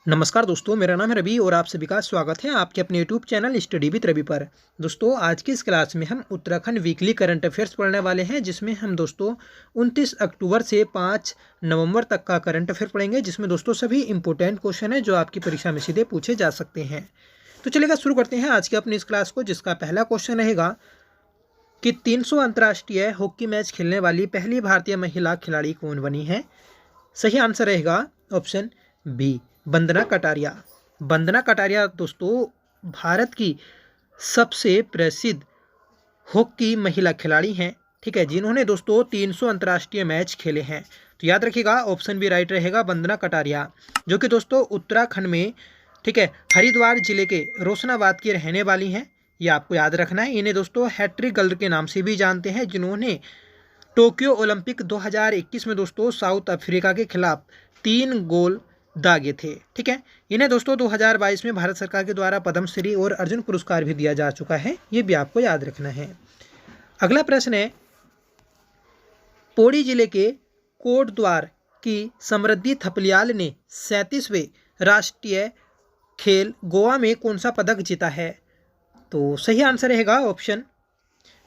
नमस्कार दोस्तों, मेरा नाम है रवि और आप सभी का स्वागत है आपके अपने YouTube channel study with Ravi पर। दोस्तों, आज की इस क्लास में हम उत्तराखंड वीकली करंट अफेयर्स पढ़ने वाले हैं, जिसमें हम दोस्तों 29 अक्टूबर से 5 नवंबर तक का करंट अफेयर पढ़ेंगे, जिसमें दोस्तों सभी इंपॉर्टेंट क्वेश्चन है जो आपकी परीक्षा में सीधे पूछे जा सकते हैं। तो चलिएगा शुरू करते हैं आज की अपनी इस क्लास को, जिसका पहला क्वेश्चन रहेगा कि 300 अंतर्राष्ट्रीय हॉकी मैच खेलने वाली पहली भारतीय महिला खिलाड़ी कौन बनी है। सही आंसर रहेगा ऑप्शन बी, वंदना कटारिया। वंदना कटारिया दोस्तों भारत की सबसे प्रसिद्ध हॉकी महिला खिलाड़ी हैं, ठीक है, जिन्होंने दोस्तों 300 अंतर्राष्ट्रीय मैच खेले हैं। तो याद रखिएगा ऑप्शन बी राइट रहेगा, वंदना कटारिया, जो कि दोस्तों उत्तराखंड में, ठीक है, हरिद्वार जिले के रोशनाबाद की रहने वाली हैं। ये आपको याद रखना है। इन्हें दोस्तों हैट्रिक गर्ल के नाम से भी जानते हैं, जिन्होंने टोक्यो ओलंपिक 2021 में दोस्तों साउथ अफ्रीका के खिलाफ 3 गोल दागे थे, ठीक है। इन्हें दोस्तों 2022 में भारत सरकार के द्वारा पद्मश्री और अर्जुन पुरस्कार भी दिया जा चुका है, ये भी आपको याद रखना है। अगला प्रश्न है, पौड़ी जिले के कोटद्वार की समृद्धि थपलियाल ने 37वें राष्ट्रीय खेल गोवा में कौन सा पदक जीता है। तो सही आंसर रहेगा ऑप्शन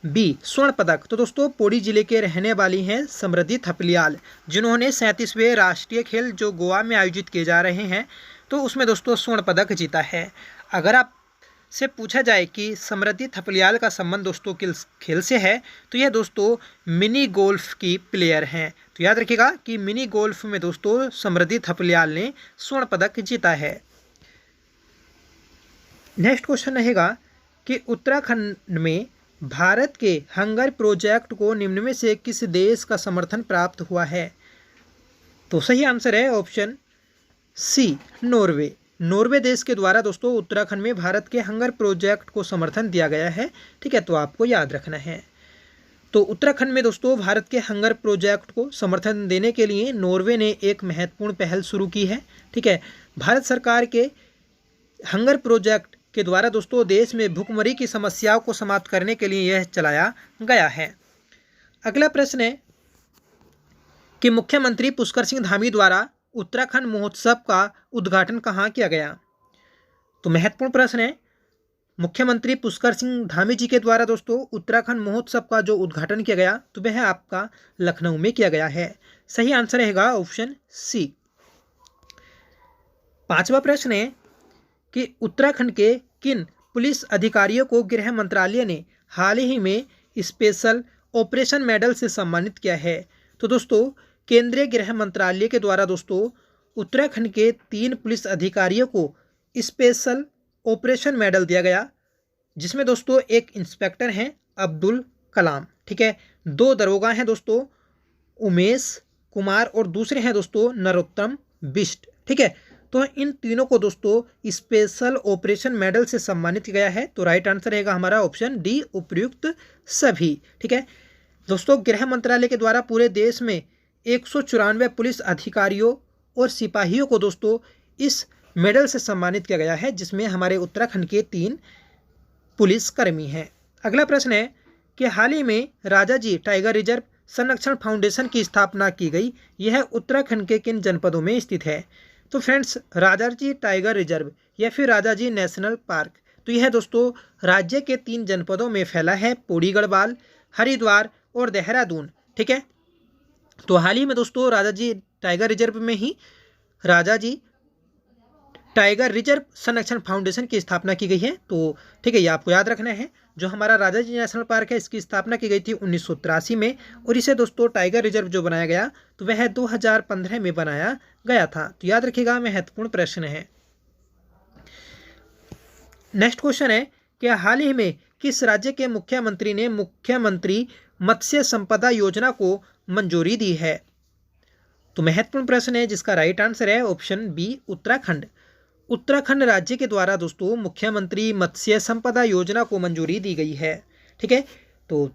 बी, स्वर्ण पदक। तो दोस्तों पौड़ी जिले के रहने वाली हैं समृद्धि थपलियाल, जिन्होंने 37वें राष्ट्रीय खेल जो गोवा में आयोजित किए जा रहे हैं, तो उसमें दोस्तों स्वर्ण पदक जीता है। अगर आप से पूछा जाए कि समृद्धि थपलियाल का संबंध दोस्तों किस खेल से है, तो यह दोस्तों मिनी गोल्फ की प्लेयर हैं। तो याद रखिएगा कि मिनी गोल्फ में दोस्तों समृद्धि थपलियाल ने स्वर्ण पदक जीता है। नेक्स्ट क्वेश्चन रहेगा कि उत्तराखंड में भारत के हंगर प्रोजेक्ट को निम्न में से किस देश का समर्थन प्राप्त हुआ है। तो सही आंसर है ऑप्शन सी, नॉर्वे। नॉर्वे देश के द्वारा दोस्तों उत्तराखंड में भारत के हंगर प्रोजेक्ट को समर्थन दिया गया है, ठीक है, तो आपको याद रखना है। तो उत्तराखंड में दोस्तों भारत के हंगर प्रोजेक्ट को समर्थन देने के लिए नॉर्वे ने एक महत्वपूर्ण पहल शुरू की है, ठीक है। भारत सरकार के हंगर प्रोजेक्ट के द्वारा दोस्तों देश में भुखमरी की समस्याओं को समाप्त करने के लिए यह चलाया गया है। अगला प्रश्न है कि मुख्यमंत्री पुष्कर सिंह धामी द्वारा उत्तराखंड महोत्सव का उद्घाटन कहाँ किया गया। तो महत्वपूर्ण प्रश्न है, मुख्यमंत्री पुष्कर सिंह धामी जी के द्वारा दोस्तों उत्तराखंड महोत्सव का जो उद्घाटन किया गया, तो वह आपका लखनऊ में किया गया है। सही आंसर रहेगा ऑप्शन सी। पांचवा प्रश्न है कि उत्तराखंड के किन पुलिस अधिकारियों को गृह मंत्रालय ने हाल ही में स्पेशल ऑपरेशन मेडल से सम्मानित किया है। तो दोस्तों केंद्रीय गृह मंत्रालय के द्वारा दोस्तों उत्तराखंड के 3 पुलिस अधिकारियों को स्पेशल ऑपरेशन मेडल दिया गया, जिसमें दोस्तों एक इंस्पेक्टर हैं अब्दुल कलाम, ठीक है, 2 दरोगा हैं दोस्तों उमेश कुमार और दूसरे हैं दोस्तों नरोत्तम बिष्ट, ठीक है। तो इन तीनों को दोस्तों स्पेशल ऑपरेशन मेडल से सम्मानित किया गया है। तो राइट आंसर रहेगा हमारा ऑप्शन डी, उपयुक्त सभी, ठीक है। दोस्तों गृह मंत्रालय के द्वारा पूरे देश में 194 पुलिस अधिकारियों और सिपाहियों को दोस्तों इस मेडल से सम्मानित किया गया है, जिसमें हमारे उत्तराखंड के 3 पुलिसकर्मी हैं। अगला प्रश्न है कि हाल ही में राजाजी टाइगर रिजर्व संरक्षण फाउंडेशन की स्थापना की गई, यह उत्तराखंड के किन जनपदों में स्थित है। तो फ्रेंड्स राजाजी टाइगर रिजर्व या फिर राजाजी नेशनल पार्क, तो यह दोस्तों राज्य के 3 जनपदों में फैला है, पौड़ी गढ़वाल, हरिद्वार और देहरादून, ठीक है। तो हाल ही में दोस्तों राजाजी टाइगर रिजर्व में ही राजाजी टाइगर रिजर्व संरक्षण फाउंडेशन की स्थापना की गई है। तो ठीक है, ये आपको याद रखना है। जो हमारा राजाजी नेशनल पार्क है, इसकी स्थापना की गई थी 1983 में, और इसे दोस्तों टाइगर रिजर्व जो बनाया गया तो वह 2015 में बनाया गया था। तो याद रखिएगा, महत्वपूर्ण प्रश्न है। नेक्स्ट क्वेश्चन है कि हाल ही में किस राज्य के मुख्यमंत्री ने मुख्यमंत्री मत्स्य संपदा योजना को मंजूरी दी है। तो महत्वपूर्ण प्रश्न है, जिसका राइट आंसर है ऑप्शन बी, उत्तराखंड। उत्तराखंड राज्य के द्वारा दोस्तों मुख्यमंत्री मत्स्य संपदा योजना को मंजूरी दी गई है, ठीक है। तो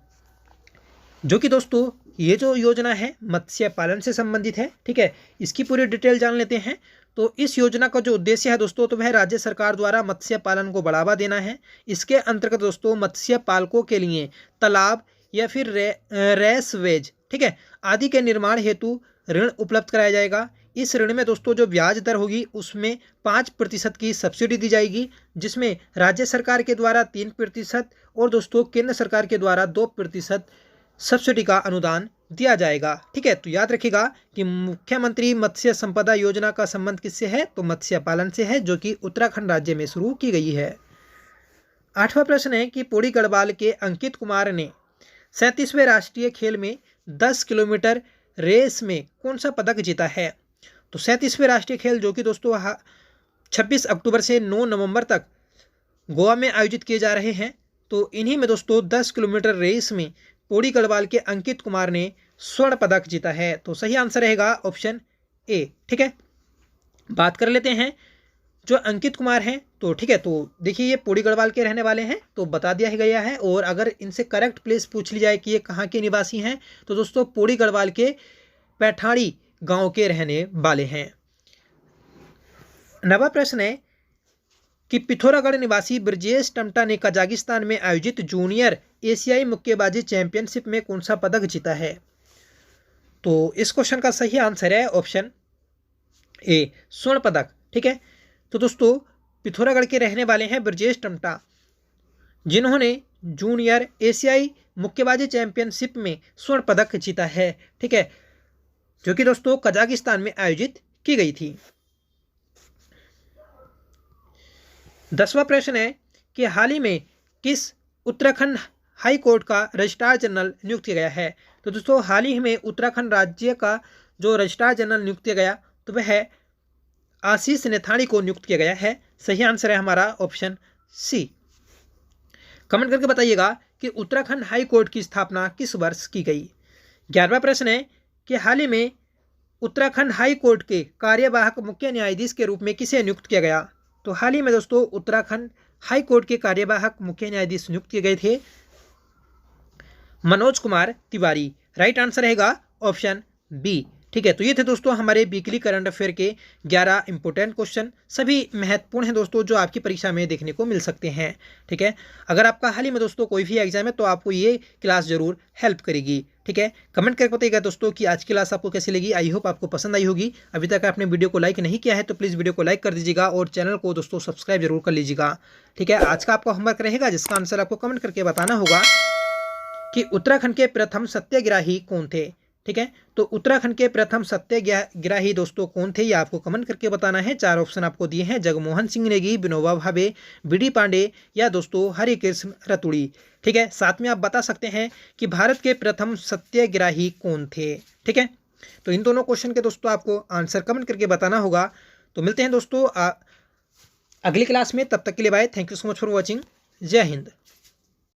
जो कि दोस्तों ये जो योजना है मत्स्य पालन से संबंधित है, ठीक है। इसकी पूरी डिटेल जान लेते हैं। तो इस योजना का जो उद्देश्य है दोस्तों, तो वह राज्य सरकार द्वारा मत्स्य पालन को बढ़ावा देना है। इसके अंतर्गत दोस्तों मत्स्य पालकों के लिए तालाब या फिर रेस वेज, ठीक है, आदि के निर्माण हेतु ऋण उपलब्ध कराया जाएगा। इस ऋण में दोस्तों जो ब्याज दर होगी उसमें 5% की सब्सिडी दी जाएगी, जिसमें राज्य सरकार के द्वारा 3% और दोस्तों केंद्र सरकार के द्वारा 2% सब्सिडी का अनुदान दिया जाएगा। ठीक है, तो याद रखिएगा कि मुख्यमंत्री मत्स्य संपदा योजना का संबंध किससे है, तो मत्स्य पालन से है, जो कि उत्तराखंड राज्य में शुरू की गई है। 8वां प्रश्न है कि पौड़ी गढ़वाल के अंकित कुमार ने 37वें राष्ट्रीय खेल में 10 किलोमीटर रेस में कौन सा पदक जीता है। तो 37वें राष्ट्रीय खेल जो कि दोस्तों 26 अक्टूबर से 9 नवंबर तक गोवा में आयोजित किए जा रहे हैं, तो इन्हीं में दोस्तों 10 किलोमीटर रेस में पौड़ी गढ़वाल के अंकित कुमार ने स्वर्ण पदक जीता है। तो सही आंसर रहेगा ऑप्शन ए। ठीक है, बात कर लेते हैं जो अंकित कुमार हैं। तो ठीक है, तो देखिए ये पौड़ी गढ़वाल के रहने वाले हैं, तो बता दिया गया है। और अगर इनसे करेक्ट प्लेस पूछ ली जाए कि ये कहाँ के निवासी हैं, तो दोस्तों पौड़ी गढ़वाल के पैठाड़ी गांव के रहने वाले हैं। 9वां प्रश्न है कि पिथौरागढ़ निवासी ब्रजेश टमटा ने कजाकिस्तान में आयोजित जूनियर एशियाई मुक्केबाजी चैंपियनशिप में कौन सा पदक जीता है। तो इस क्वेश्चन का सही आंसर है ऑप्शन ए, स्वर्ण पदक। ठीक है, तो दोस्तों पिथौरागढ़ के रहने वाले हैं ब्रजेश टमटा, जिन्होंने जूनियर एशियाई मुक्केबाजी चैंपियनशिप में स्वर्ण पदक जीता है। ठीक है, जो कि दोस्तों कजाकिस्तान में आयोजित की गई थी। 10वां प्रश्न है कि हाल ही में किस उत्तराखंड हाई कोर्ट का रजिस्ट्रार जनरल नियुक्त किया गया है। तो दोस्तों हाल ही में उत्तराखंड राज्य का जो रजिस्ट्रार जनरल नियुक्त किया गया, तो वह है आशीष नेथानी को नियुक्त किया गया है। सही आंसर है हमारा ऑप्शन सी। कमेंट करके बताइएगा कि उत्तराखंड हाई कोर्ट की स्थापना किस वर्ष की गई। 11वां प्रश्न है कि हाल ही में उत्तराखंड हाई कोर्ट के कार्यवाहक मुख्य न्यायाधीश के रूप में किसे नियुक्त किया गया। तो हाल ही में दोस्तों उत्तराखंड हाई कोर्ट के कार्यवाहक मुख्य न्यायाधीश नियुक्त किए गए थे मनोज कुमार तिवारी। राइट आंसर रहेगा ऑप्शन बी। ठीक है, तो ये थे दोस्तों हमारे वीकली करंट अफेयर के 11 इंपॉर्टेंट क्वेश्चन। सभी महत्वपूर्ण हैं दोस्तों, जो आपकी परीक्षा में देखने को मिल सकते हैं। ठीक है, अगर आपका हाल ही में दोस्तों कोई भी एग्जाम है तो आपको ये क्लास जरूर हेल्प करेगी। ठीक है, कमेंट करके बताइएगा दोस्तों कि आज की क्लास आपको कैसी लगी। आई होप आपको पसंद आई होगी। अभी तक आपने वीडियो को लाइक नहीं किया है तो प्लीज़ वीडियो को लाइक कर दीजिएगा और चैनल को दोस्तों सब्सक्राइब जरूर कर लीजिएगा। ठीक है, आज का आपका होमवर्क रहेगा जिसका आंसर आपको कमेंट करके बताना होगा कि उत्तराखंड के प्रथम सत्याग्रही कौन थे। ठीक है, तो उत्तराखंड के प्रथम सत्याग्रही दोस्तों कौन थे, ये आपको कमेंट करके बताना है। 4 ऑप्शन आपको दिए हैं, जगमोहन सिंह नेगी, विनोबा भावे, बीडी पांडे या दोस्तों हरिकृष्ण रतुड़ी। ठीक है, साथ में आप बता सकते हैं कि भारत के प्रथम सत्याग्रही कौन थे। ठीक है, तो इन दोनों क्वेश्चन के दोस्तों आपको आंसर कमेंट करके बताना होगा। तो मिलते हैं दोस्तों अगली क्लास में, तब तक के लिए bye. Thank you so much for watching. Jai Hind.